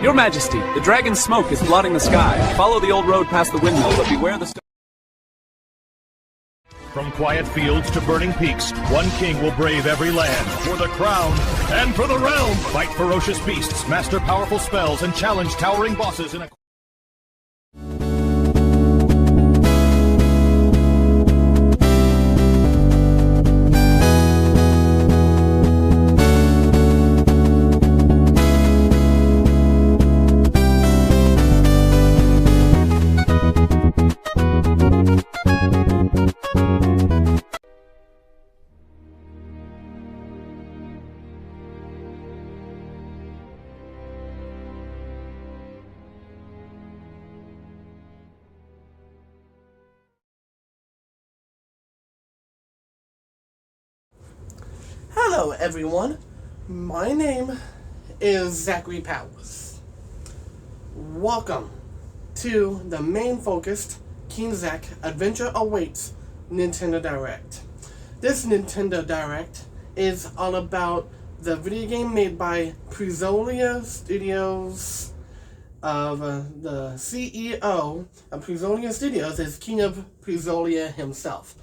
Your Majesty, the dragon's smoke is blotting the sky. Follow the old road past the windmill, but beware the From quiet fields to burning peaks, one king will brave every land. For the crown and for the realm! Fight ferocious beasts, master powerful spells, and challenge towering bosses in a... Hello everyone, my name is Zack. Welcome to the main focused King Zack Adventure Awaits Nintendo Direct. This Nintendo Direct is all about the video game made by Prusolia Studios. The CEO of Prusolia Studios is King of Prusolia himself.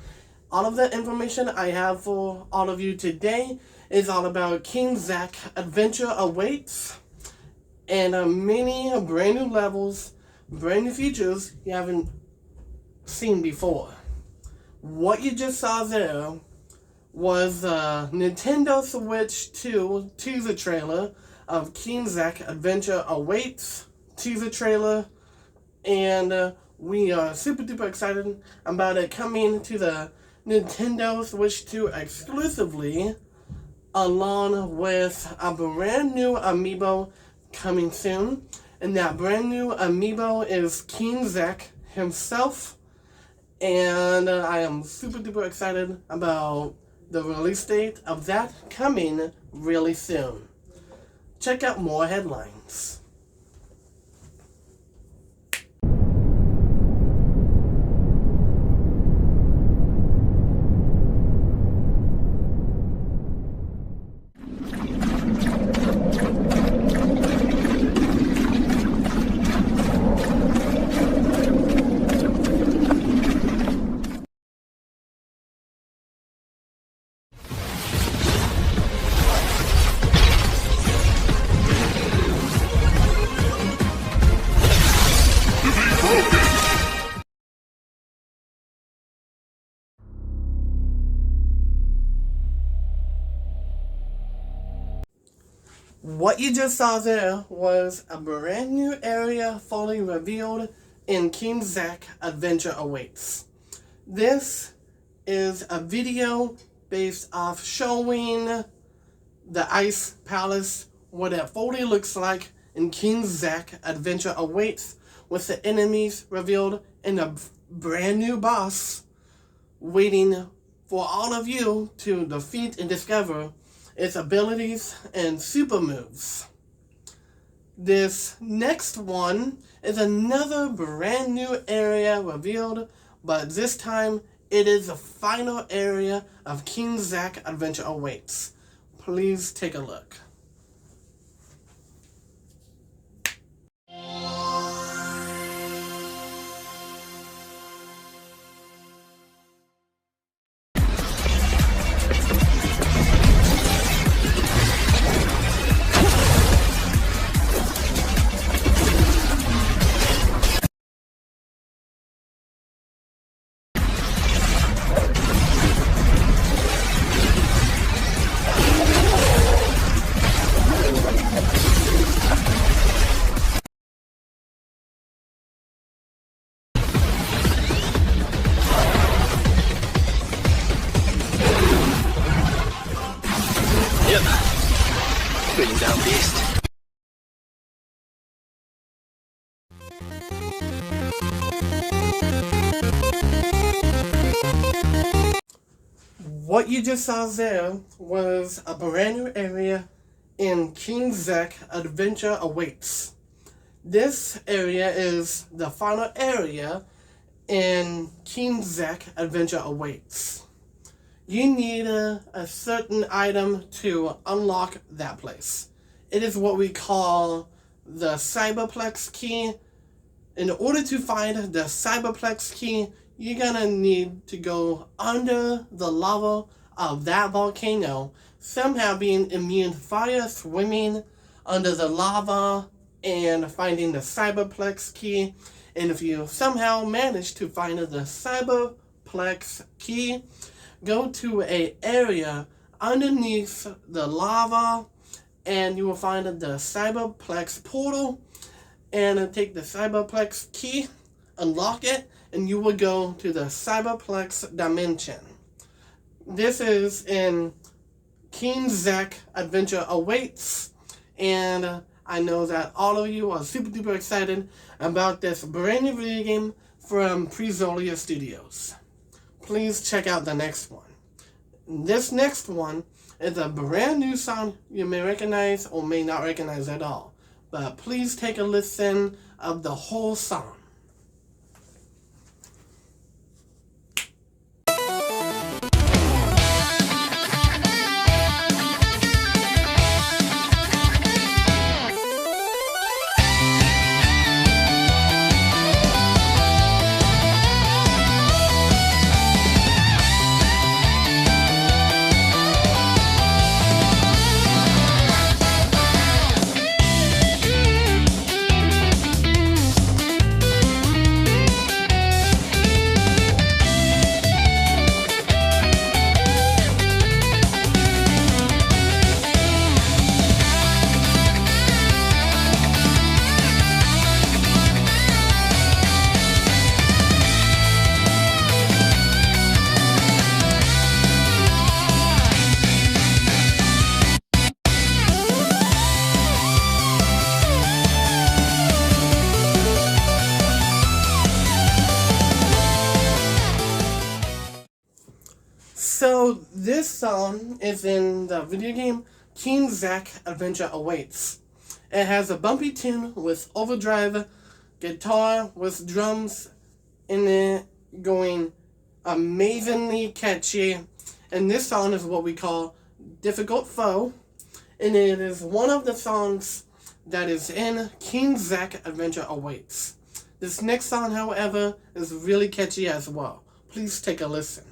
All of the information I have for all of you today is all about King Zack Adventure Awaits and many brand new levels, brand new features you haven't seen before. What you just saw there was Nintendo Switch 2 teaser trailer of King Zack Adventure Awaits teaser trailer, and we are super duper excited about it coming to the Nintendo Switch 2 exclusively, along with a brand new amiibo coming soon. And that brand new amiibo is King Zack himself. And I am super duper excited about the release date of that coming really soon. Check out more headlines. What you just saw there was a brand new area fully revealed in King Zack Adventure Awaits. This is a video based off showing the Ice Palace, what it fully looks like in King Zack Adventure Awaits, with the enemies revealed and a brand new boss waiting for all of you to defeat and discover its abilities and super moves. This next one is another brand new area revealed, but this time it is the final area of King Zack Adventure Awaits. Please take a look. beast. What you just saw there was a brand new area in King Zack Adventure Awaits. This area is the final area in King Zack Adventure Awaits. You need a certain item to unlock that place. It is what we call the Cyberplex key. In order to find the Cyberplex key, you're gonna need to go under the lava of that volcano, somehow being immune to fire, swimming under the lava, and finding the Cyberplex key. And if you somehow manage to find the Cyberplex key, go to an area underneath the lava, and you will find the Cyberplex portal, and take the Cyberplex key, unlock it, and you will go to the Cyberplex dimension. This is in King Zack Adventure Awaits, and I know that all of you are super duper excited about this brand new video game from Prezolia Studios. Please check out the next one. This next one is a brand new song you may recognize or may not recognize at all, but please take a listen of the whole song. So this song is in the video game King Zack Adventure Awaits. It has a bumpy tune with overdrive guitar with drums in it going amazingly catchy. And this song is what we call Difficult Foe. And it is one of the songs that is in King Zack Adventure Awaits. This next song, however, is really catchy as well. Please take a listen.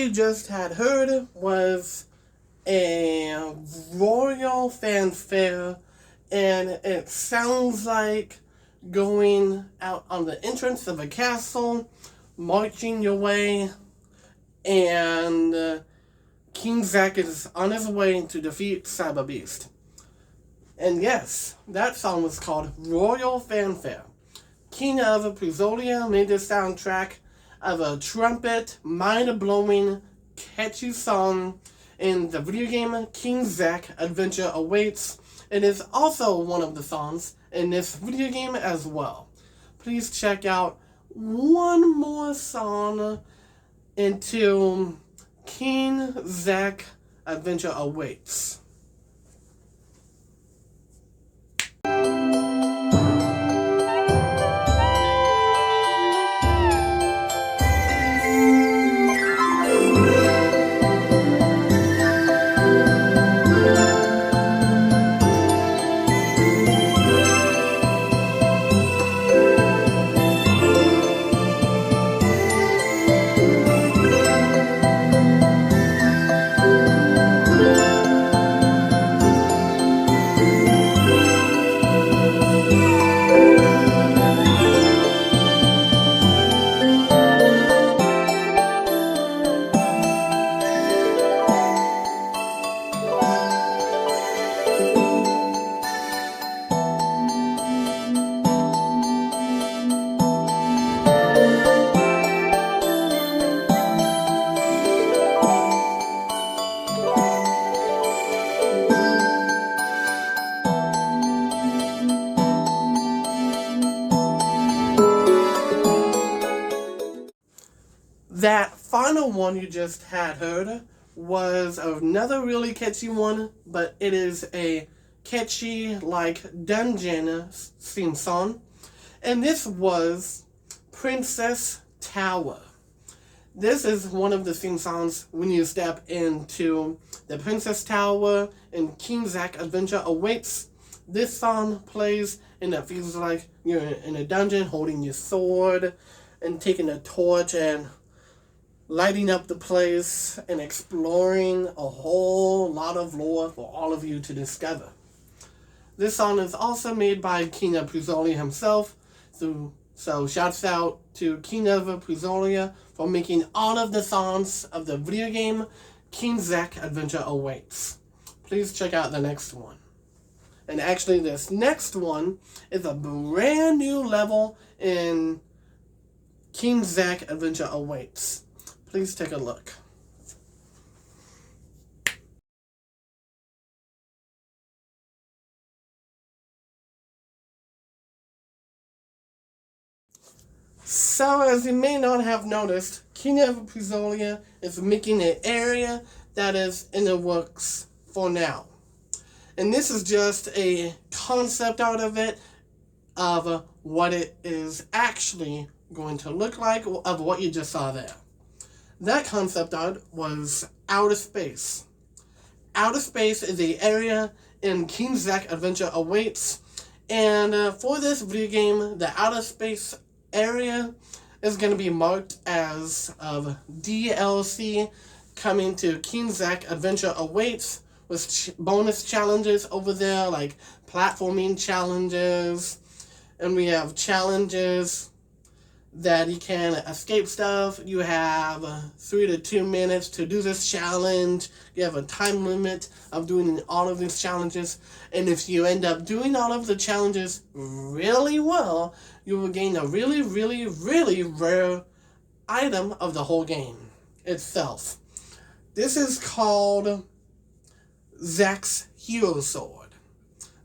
you just had heard was a royal fanfare, and it sounds like going out on the entrance of a castle, marching your way, and King Zack is on his way to defeat Cyber Beast. And yes, that song was called Royal Fanfare. King of Prizolia made this soundtrack of a trumpet, mind-blowing, catchy song in the video game King Zack Adventure Awaits. It is also one of the songs in this video game as well. Please check out one more song into King Zack Adventure Awaits. That final one you just had heard was another really catchy one, but it is a catchy, like, dungeon theme song. And this was Princess Tower. This is one of the theme songs when you step into the Princess Tower in King Zack Adventure Awaits. This song plays and it feels like you're in a dungeon holding your sword and taking a torch and lighting up the place and exploring a whole lot of lore for all of you to discover. This song is also made by King of Prizolia himself, so shouts out to King of Prizolia for making all of the songs of the video game King Zack Adventure Awaits. Please check out the next one. And actually this next one is a brand new level in King Zack Adventure Awaits. Please take a look. So, as you may not have noticed, King of Prizolia is making an area that is in the works for now. And this is just a concept out of it, of what it is actually going to look like, of what you just saw there. That concept art was Outer Space. Outer Space is the area in King Zack Adventure Awaits, and for this video game, the Outer Space area is going to be marked as of DLC coming to King Zack Adventure Awaits, with bonus challenges over there, like platforming challenges, and we have challenges that you can escape stuff. You have 3 to 2 minutes to do this challenge. You have a time limit of doing all of these challenges, and if you end up doing all of the challenges really well, you will gain a really, really, really rare item of the whole game itself. This is called Zack's Hero Sword.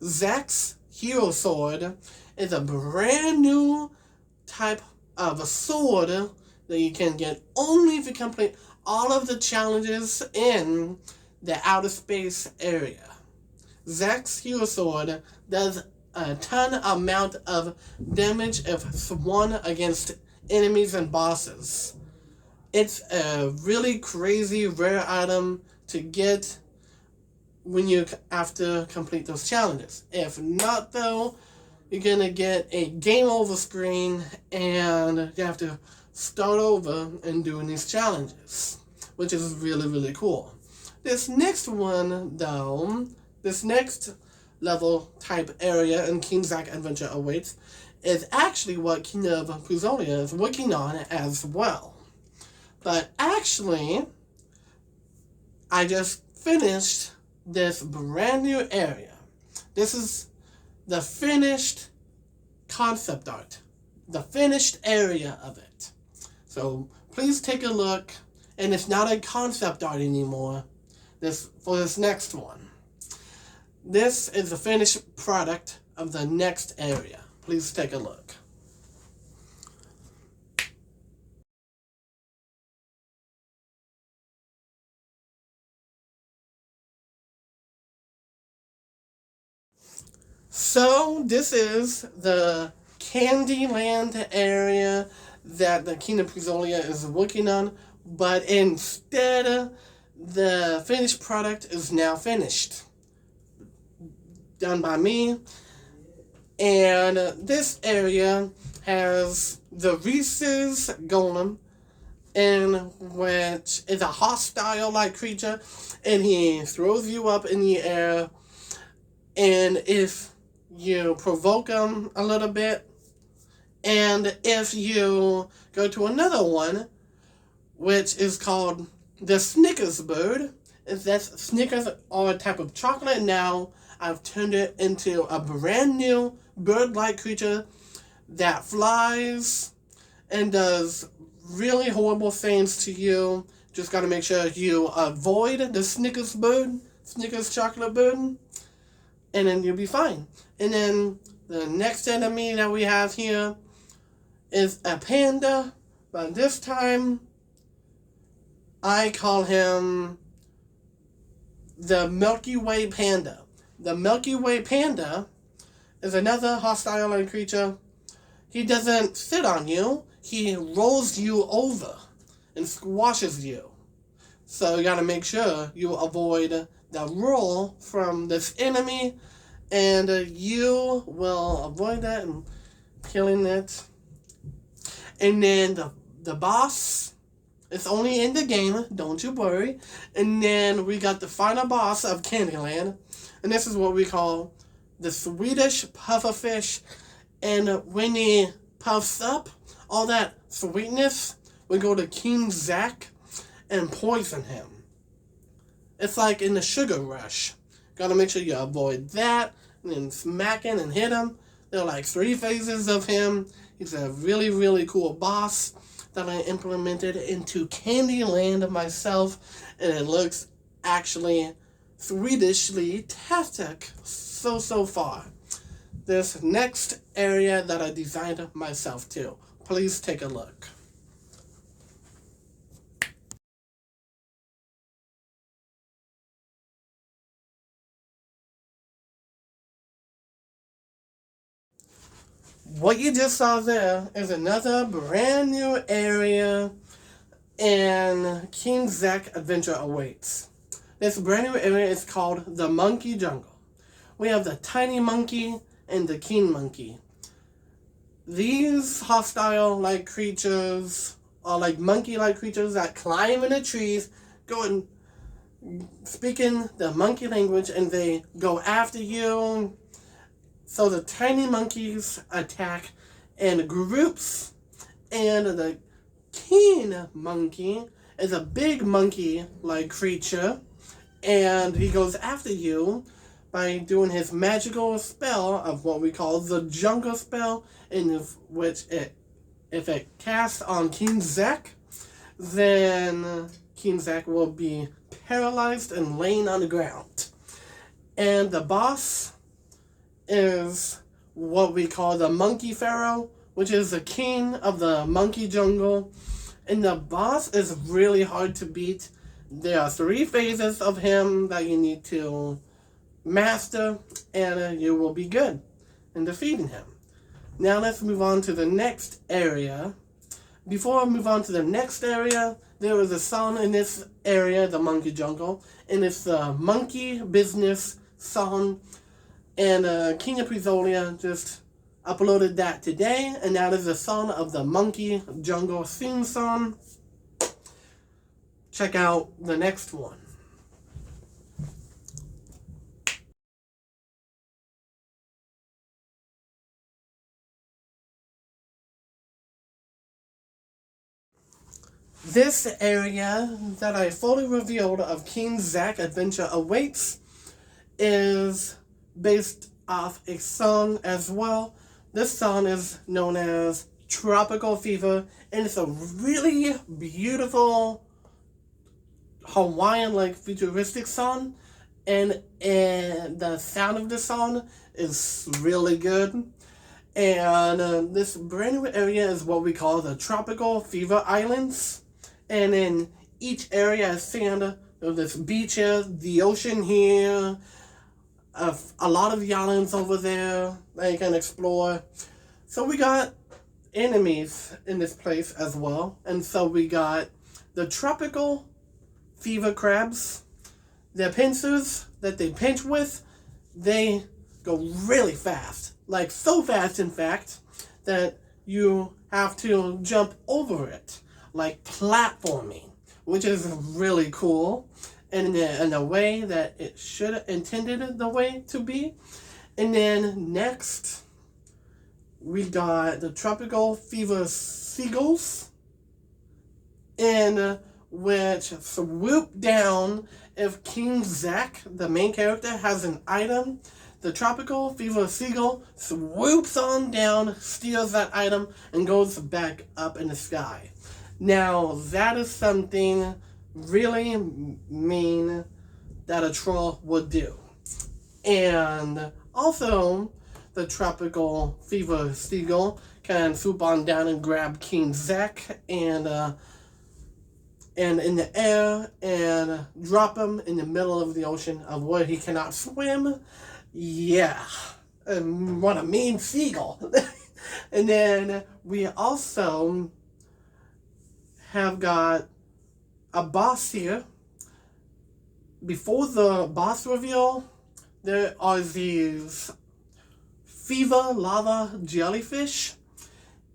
Zack's Hero Sword is a brand new type of a sword that you can get only if you complete all of the challenges in the outer space area. Zack's Hero Sword does a ton amount of damage if swung against enemies and bosses. It's a really crazy rare item to get when you have to complete those challenges. If not though, you're gonna get a game over screen and you have to start over and doing these challenges. which is really, really cool. This next one, though, this next level type area in King Zack Adventure Awaits is actually what King of Puzolia is working on as well. But actually, I just finished this brand new area. This is the finished concept art, the finished area of it. So please take a look, and it's not a concept art anymore. For this next one. This is the finished product of the next area. Please take a look. So this is the Candyland area that the King of Puzolia is working on, but instead the finished product is now finished. Done by me. And this area has the Reese's Golem, in which is a hostile-like creature, and he throws you up in the air, and if you provoke him a little bit, and if you go to another one, which is called the Snickers bird, Snickers are a type of chocolate. Now I've turned it into a brand new bird-like creature that flies and does really horrible things to you. Just gotta make sure you avoid the Snickers chocolate bird, and then you'll be fine. And then the next enemy that we have here is a panda, but this time I call him the Milky Way Panda. The Milky Way Panda is another hostile creature. He doesn't sit on you. He rolls you over and squashes you. So you gotta make sure you avoid the roll from this enemy, and you will avoid that and killing it. And then the boss, it's only in the game, don't you worry. And then we got the final boss of Candyland, and this is what we call the Swedish pufferfish. And when he puffs up, all that sweetness will go to King Zack and poison him. It's like in the sugar rush. Gotta make sure you avoid that, and then smacking and hit him. There are like 3 phases of him. He's a really, really cool boss that I implemented into Candyland myself, and it looks actually Swedishly-tastic so far. This next area that I designed myself too. Please take a look. What you just saw there is another brand new area in King Zack Adventure Awaits. This brand new area is called the Monkey Jungle. We have the Tiny Monkey and the King Monkey. These hostile-like creatures are like monkey-like creatures that climb in the trees, go and speaking the monkey language, and they go after you. So the tiny monkeys attack in groups, and the king monkey is a big monkey-like creature, and he goes after you by doing his magical spell of what we call the jungle spell, in which if it casts on King Zack, then King Zack will be paralyzed and laying on the ground. And the boss is what we call the Monkey Pharaoh, which is the king of the monkey jungle. And the boss is really hard to beat. There are 3 phases of him that you need to master, and you will be good in defeating him. Now let's move on to the next area. Before I move on to the next area, there is a song in this area, the monkey jungle, and it's the monkey business song. And King of Puzolia just uploaded that today, and that is the song of the Monkey Jungle theme song. check out the next one. This area that I fully revealed of King Zack Adventure Awaits is based off a song as well. This song is known as Tropical Fever, and it's a really beautiful Hawaiian-like futuristic song, and the sound of the song is really good. And this brand new area is what we call the Tropical Fever Islands. And in each area is sand. There's beaches, the ocean here, a lot of the islands over there that you can explore. So we got enemies in this place as well. And so we got the tropical fever crabs. Their pincers that they pinch with, they go really fast. Like so fast, in fact, that you have to jump over it. Like platforming, which is really cool in a way that it should have intended the way to be. And then next, we got the tropical fever seagulls, in which swoop down if King Zack, the main character, has an item. The tropical fever seagull swoops on down, steals that item, and goes back up in the sky. Now, that is something really mean that a troll would do. And also, the tropical fever seagull can swoop on down and grab King Zack and in the air and drop him in the middle of the ocean of where he cannot swim. Yeah, what a mean seagull. And then we also have got a boss here. Before the boss reveal, there are these fever lava jellyfish,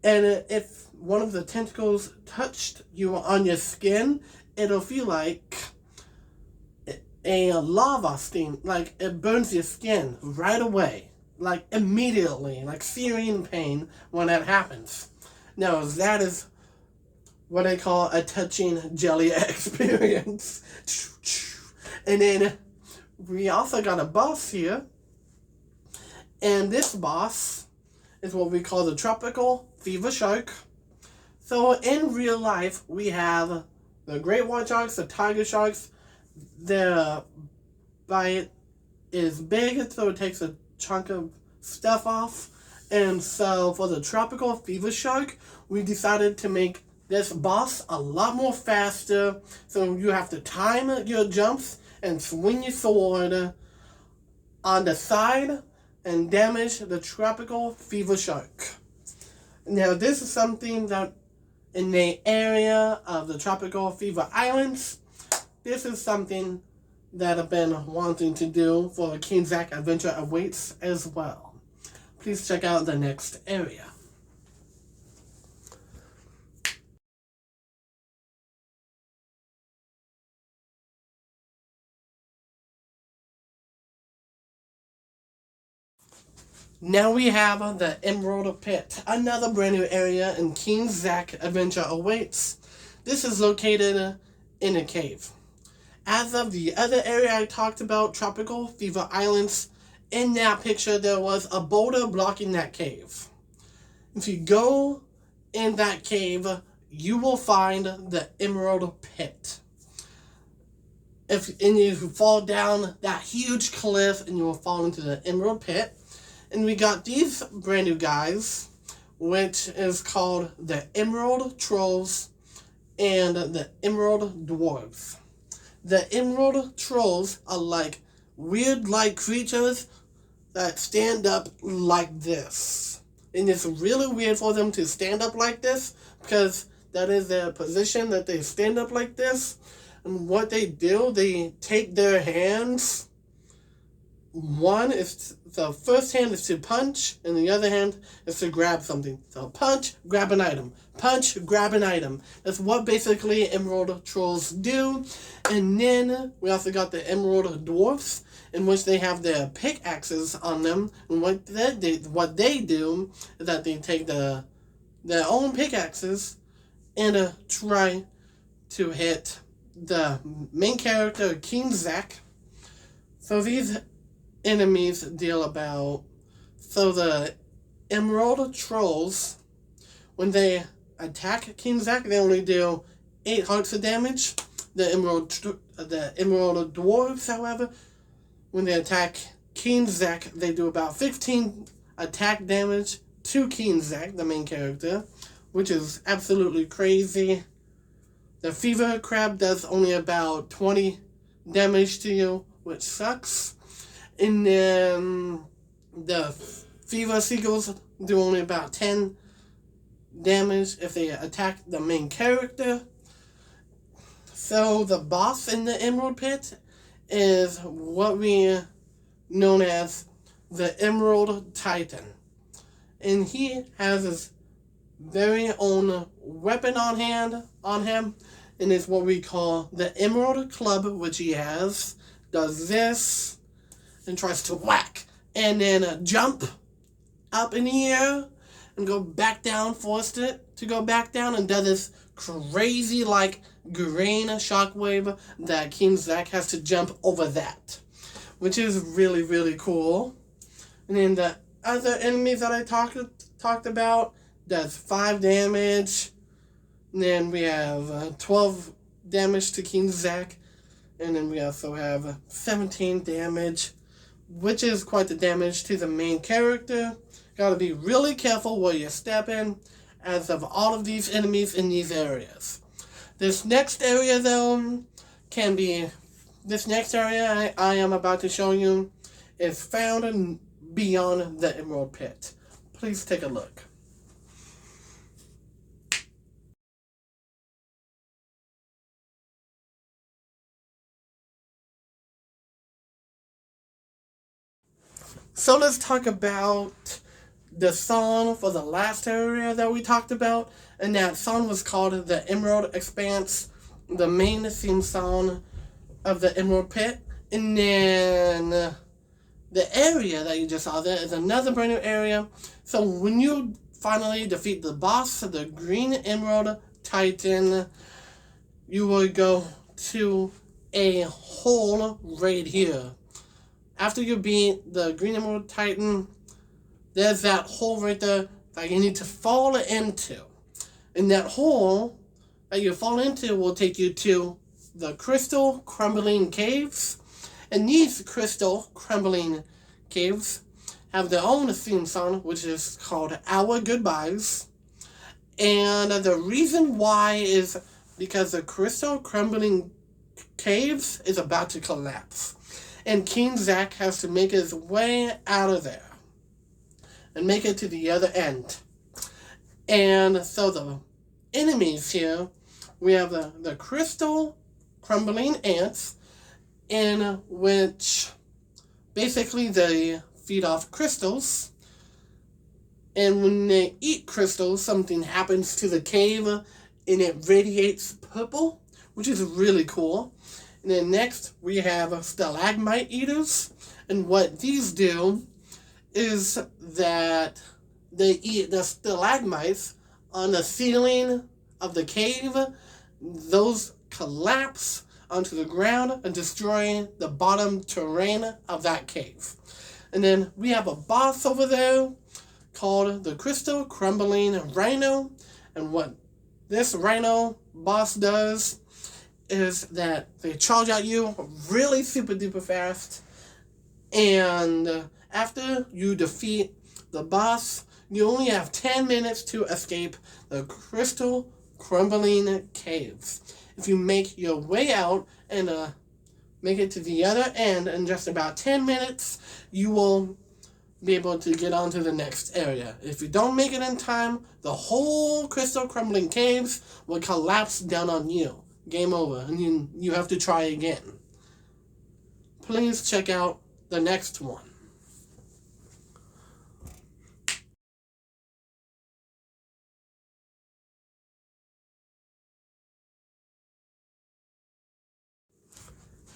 and if one of the tentacles touched you on your skin, it'll feel like a lava steam, like it burns your skin right away, like immediately, like searing pain when that happens. Now that is what I call a touching jelly experience. And then we also got a boss here. And this boss is what we call the tropical fever shark. So in real life, we have the great white sharks, the tiger sharks. Their bite is big, so it takes a chunk of stuff off. And so for the tropical fever shark, we decided to make this boss a lot more faster, so you have to time your jumps and swing your sword on the side and damage the tropical fever shark. Now this is something that in the area of the tropical fever islands, this is something that I've been wanting to do for King Zack Adventure Awaits as well. Please check out the next area. Now we have the Emerald Pit, another brand new area in King Zack Adventure Awaits. This is located in a cave. As of the other area I talked about, Tropical Fever Islands, in that picture there was a boulder blocking that cave. If you go in that cave, you will find the Emerald Pit. And you fall down that huge cliff and you will fall into the Emerald Pit. And we got these brand new guys, which is called the Emerald Trolls and the Emerald Dwarves. The Emerald Trolls are like weird-like creatures that stand up like this. And it's really weird for them to stand up like this because that is their position, that they stand up like this. And what they do, they take their hands one is the first hand is to punch, and the other hand is to grab something. So punch, grab an item. Punch, grab an item. That's what basically Emerald Trolls do. And then we also got the Emerald Dwarfs, in which they have their pickaxes on them. And what they do is that they take their own pickaxes and try to hit the main character, King Zack. So these enemies deal about... So the Emerald Trolls, when they attack King Zack, they only deal 8 hearts of damage. The Emerald Dwarves, however, when they attack King Zack, they do about 15 attack damage to King Zack, the main character, which is absolutely crazy. The Fever Crab does only about 20 damage to you, which sucks. And then the Fever Seagulls do only about 10 damage if they attack the main character. So the boss in the Emerald Pit is what we known as the Emerald Titan. And he has his very own weapon on him, and it's what we call the Emerald Club, which he does this, and tries to whack, and then jump up in the air, and go back down, forced it to go back down, and does this crazy, like, green shockwave that King Zack has to jump over that, which is really, really cool. And then the other enemies that I talked about does 5 damage. And then we have 12 damage to King Zack. And then we also have 17 damage, which is quite the damage to the main character. Gotta be really careful where you step in, as of all of these enemies in these areas. This next area, though, this next area I am about to show you is found beyond the Emerald Pit. Please take a look. So let's talk about the song for the last area that we talked about, and that song was called The Emerald Expanse, the main theme song of the Emerald Pit. And then the area that you just saw there is another brand new area. So when you finally defeat the boss of the Green Emerald Titan, you will go to a hole right here. After you beat the Green Emerald Titan, there's that hole right there that you need to fall into. And that hole that you fall into will take you to the Crystal Crumbling Caves. And these Crystal Crumbling Caves have their own theme song, which is called Our Goodbyes. And the reason why is because the Crystal Crumbling Caves is about to collapse. And King Zack has to make his way out of there and make it to the other end. And so the enemies here, we have the Crystal Crumbling Ants, in which basically they feed off crystals. And when they eat crystals, something happens to the cave and it radiates purple, which is really cool. And then next, we have stalagmite eaters. And what these do is that they eat the stalagmites on the ceiling of the cave. Those collapse onto the ground and destroy the bottom terrain of that cave. And then we have a boss over there called the Crystal Crumbling Rhino. And what this rhino boss does is that they charge at you really super duper fast, and after you defeat the boss, you only have 10 minutes to escape the Crystal Crumbling Caves. If you make your way out and make it to the other end in just about 10 minutes, you will be able to get on to the next area. If you don't make it in time, the whole Crystal Crumbling Caves will collapse down on you. Game over, and you have to try again. Please check out the next one.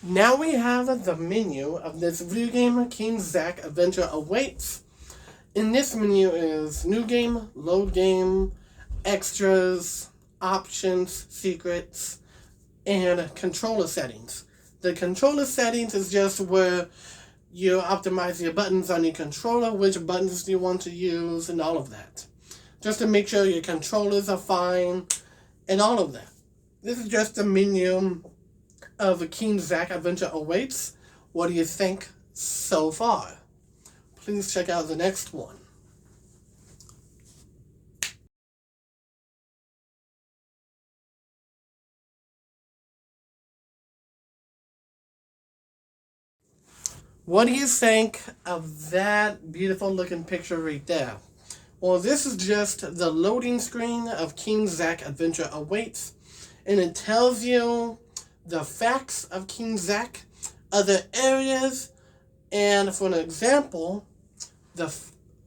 Now we have the menu of this video game, King Zack Adventure Awaits. In this menu is new game, load game, extras, options, secrets, and controller settings. The controller settings is just where you optimize your buttons on your controller, which buttons you want to use, and all of that. Just to make sure your controllers are fine, and all of that. This is just the menu of King Zack Adventure Awaits. What do you think so far? Please check out the next one. What do you think of that beautiful looking picture right there? Well, this is just the loading screen of King Zack Adventure Awaits, and it tells you the facts of King Zack, other areas, and for an example, the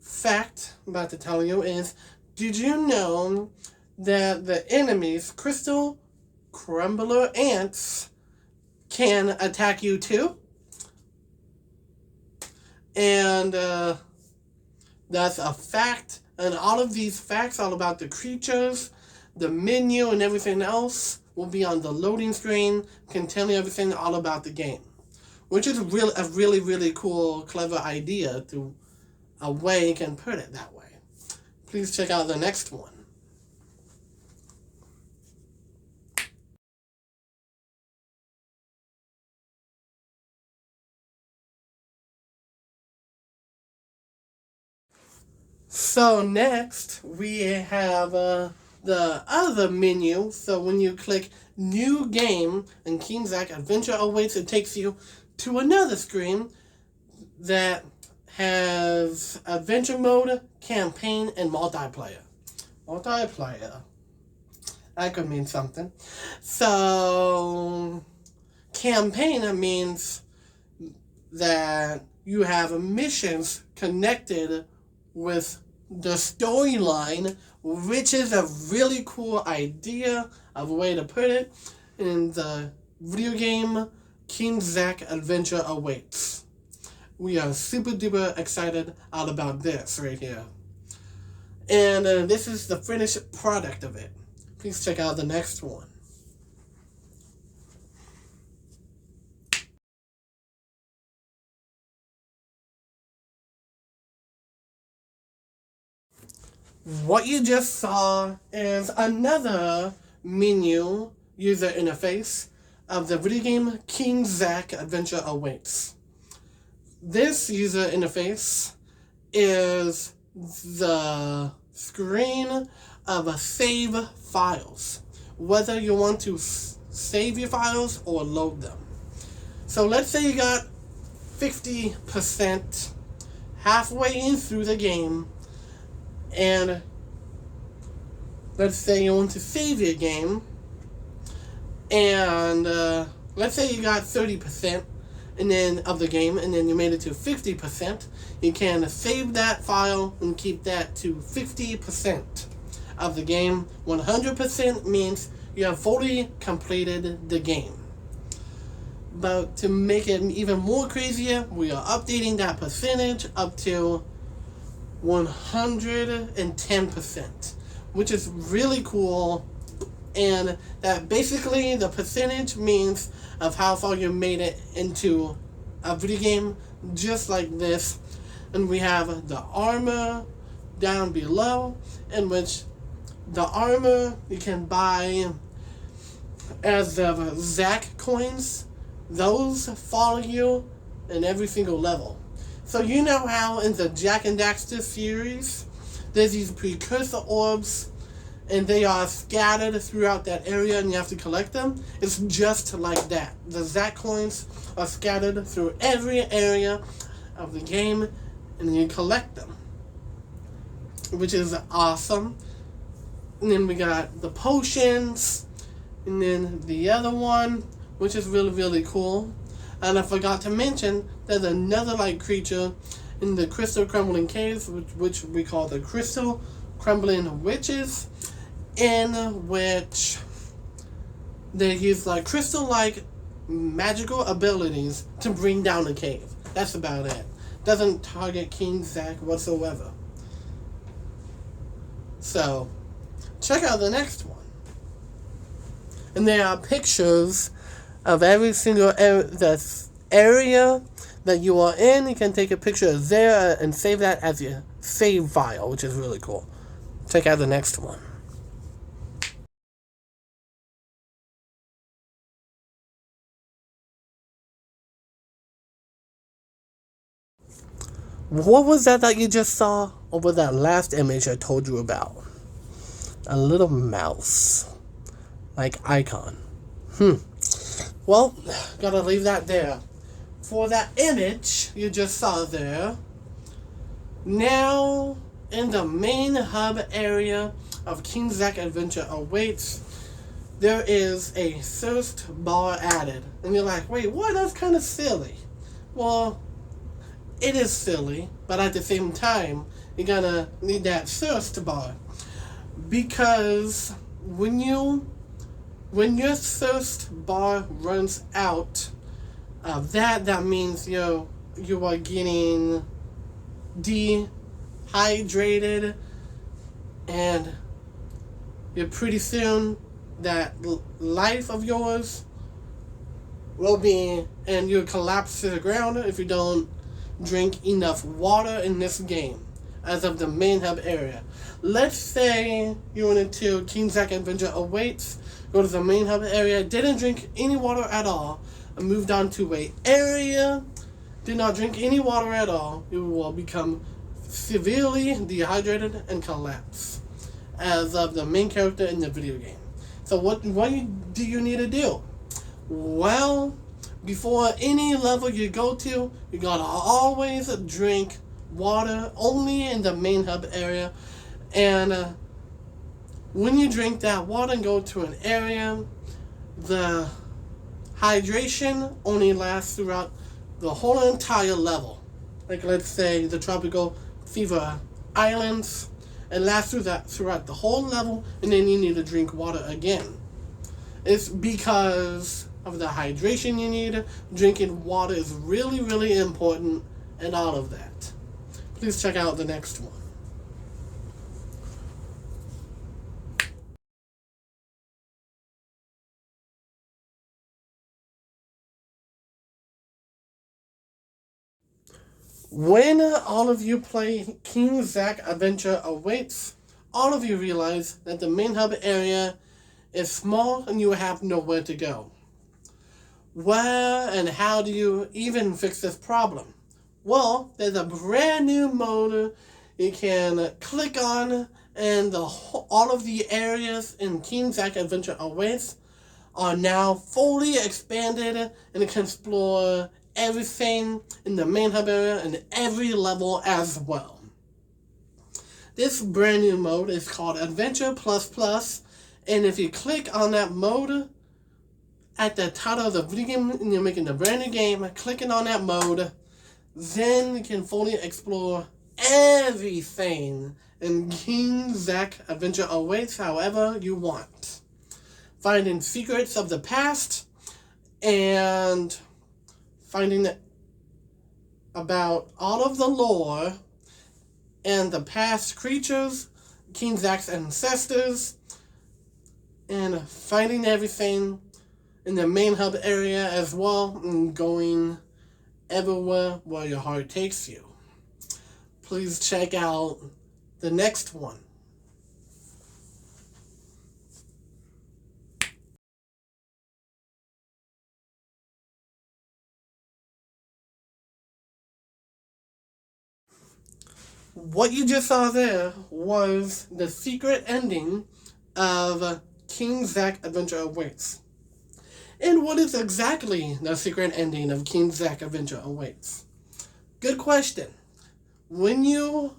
fact I'm about to tell you is, did you know that the enemy's crystal crumbler ants can attack you too? And that's a fact, and all of these facts all about the creatures, the menu, and everything else will be on the loading screen, can tell you everything all about the game, which is a really cool, clever idea to a way you can put it that way. Please check out the next one. So next we have the other menu. So when you click New Game in King Zack Adventure Awaits, it takes you to another screen that has Adventure Mode, Campaign, and Multiplayer. Multiplayer. That could mean something. So Campaign means that you have missions connected with the storyline, which is a really cool idea of a way to put it in the video game King Zack Adventure Awaits. We are super duper excited all about this right here. And this is the finished product of it. Please check out the next one. What you just saw is another menu user interface of the video game King Zack Adventure Awaits. This user interface is the screen of save files, whether you want to save your files or load them. So let's say you got 50% halfway in through the game, and let's say you want to save your game, and let's say you got 30% and then of the game, and then you made it to 50%. You can save that file and keep that to 50% of the game. 100% means you have fully completed the game. But to make it even more crazier, we are updating that percentage up to 110%, which is really cool. And that basically the percentage means of how far you made it into a video game, just like this. And we have the armor down below, in which the armor you can buy as of Zack coins. Those follow you in every single level. So you know how in the Jack and Daxter series, there's these precursor orbs, and they are scattered throughout that area, and you have to collect them? It's just like that. The Zack coins are scattered through every area of the game, and you collect them, which is awesome. And then we got the potions, and then the other one, which is really cool. And I forgot to mention there's another like creature in the Crystal Crumbling Caves, which we call the Crystal Crumbling Witches, in which they use like crystal-like magical abilities to bring down the cave. That's about it. Doesn't target King Zack whatsoever. So, check out the next one. And there are pictures of every single area that you are in. You can take a picture of there and save that as your save file, which is really cool. Check out the next one. What was that you just saw over that last image I told you about? A little mouse. Like icon. Well, gotta leave that there. For that image you just saw there, now in the main hub area of King Zack Adventure Awaits, there is a thirst bar added. And you're like, wait, what? That's kind of silly. Well, it is silly, but at the same time, you're gonna need that thirst bar. Because when your thirst bar runs out of that means you are getting dehydrated, and you're pretty soon that life of yours will be, and you'll collapse to the ground if you don't drink enough water in this game as of the main hub area. Let's say you went into King Zack Adventure Awaits, go to the main hub area, didn't drink any water at all, and moved on to a area, did not drink any water at all, you will become severely dehydrated and collapse as of the main character in the video game. So what do you need to do? Well, before any level you go to, you gotta always drink water only in the main hub area. And when you drink that water and go to an area, the hydration only lasts throughout the whole entire level. Like, let's say the Tropical Fever Islands, and lasts throughout the whole level, and then you need to drink water again. It's because of the hydration you need. Drinking water is really, really important, and all of that. Please check out the next one. When all of you play King Zack Adventure Awaits, all of you realize that the main hub area is small and you have nowhere to go. Where and how do you even fix this problem? Well, there's a brand new mode you can click on, and all of the areas in King Zack Adventure Awaits are now fully expanded, and you can explore everything in the main hub area and every level as well. This brand new mode is called Adventure Plus Plus, and if you click on that mode at the title of the video game and you're making a brand new game, clicking on that mode, then you can fully explore everything in King Zack Adventure Awaits however you want. Finding secrets of the past and finding about all of the lore and the past creatures, King Zack's ancestors, and finding everything in the main hub area as well, and going everywhere where your heart takes you. Please check out the next one. What you just saw there was the secret ending of King Zack Adventure Awaits. And what is exactly the secret ending of King Zack Adventure Awaits? Good question. When you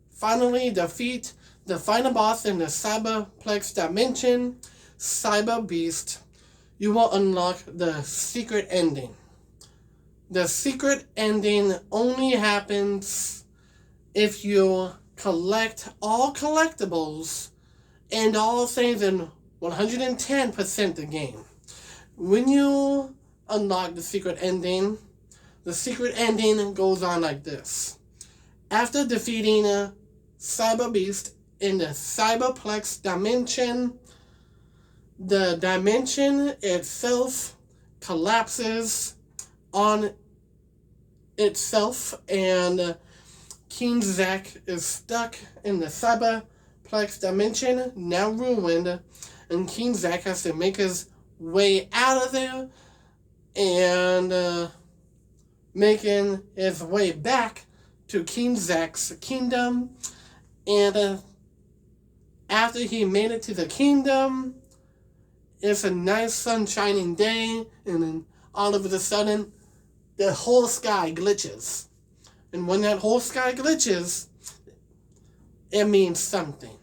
finally defeat the final boss in the Cyberplex dimension, Cyber Beast, you will unlock the secret ending. The secret ending only happens if you collect all collectibles and all things in 110% the game. When you unlock the secret ending goes on like this. After defeating a Cyber Beast in the Cyberplex dimension, the dimension itself collapses on itself, and King Zack is stuck in the Cyberplex dimension, now ruined, and King Zack has to make his way out of there and making his way back to King Zack's kingdom. And after he made it to the kingdom, it's a nice sunshining day, and then all of a sudden, the whole sky glitches. And when that whole sky glitches, it means something.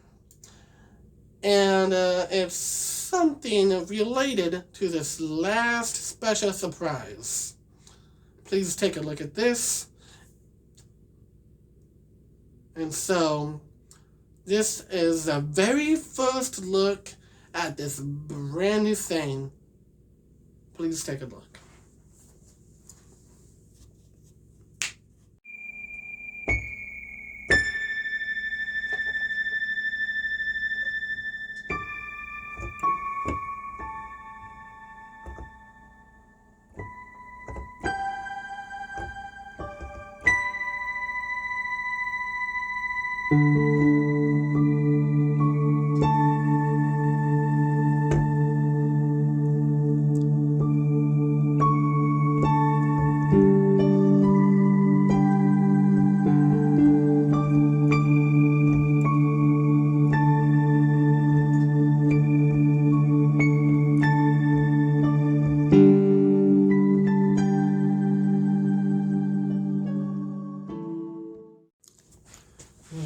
And it's something related to this last special surprise. Please take a look at this. And so, this is the very first look at this brand new thing. Please take a look.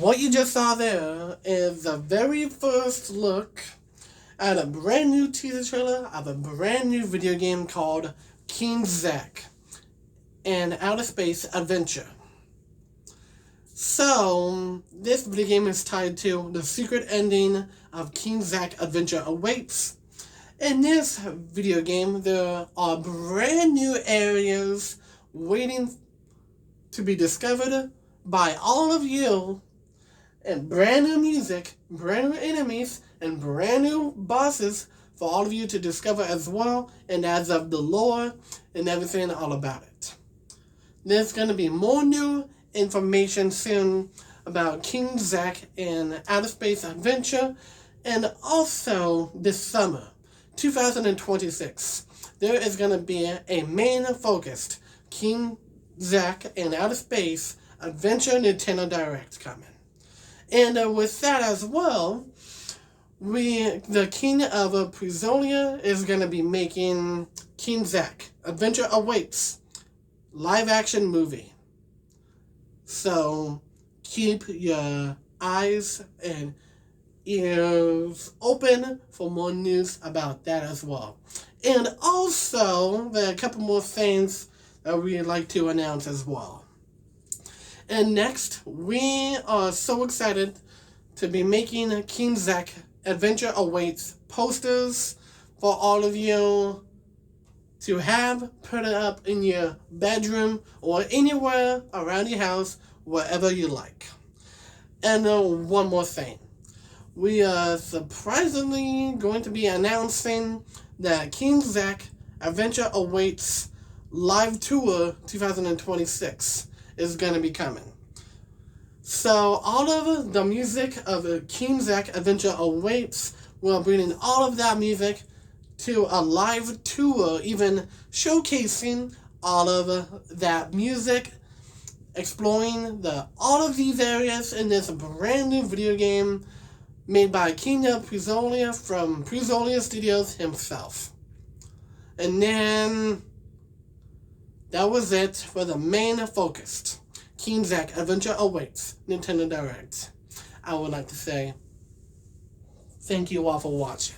What you just saw there is the very first look at a brand new teaser trailer of a brand new video game called King Zack, an outer space adventure. So, this video game is tied to the secret ending of King Zack Adventure Awaits. In this video game, there are brand new areas waiting to be discovered by all of you, and brand new music, brand new enemies, and brand new bosses for all of you to discover as well, and as of the lore and everything all about it. There's going to be more new information soon about King Zack and Outer Space Adventure, and also this summer, 2026, there is going to be a main focused King Zack and Outer Space Adventure Nintendo Direct coming. And with that as well, the King of Prisolia is going to be making King Zack Adventure Awaits live action movie. So keep your eyes and ears open for more news about that as well. And also, there are a couple more things that we'd like to announce as well. And next, we are so excited to be making King Zack Adventure Awaits posters for all of you to have put it up in your bedroom or anywhere around your house, wherever you like. And one more thing. We are surprisingly going to be announcing that King Zack Adventure Awaits Live Tour 2026 is going to be coming. So all of the music of King Zack Adventure Awaits, we're bringing all of that music to a live tour, even showcasing all of that music, exploring all of these areas in this brand new video game made by King of Prisolia from Prisolia Studios himself. And then that was it for the main focused King Zack Adventure Awaits Nintendo Direct. I would like to say thank you all for watching.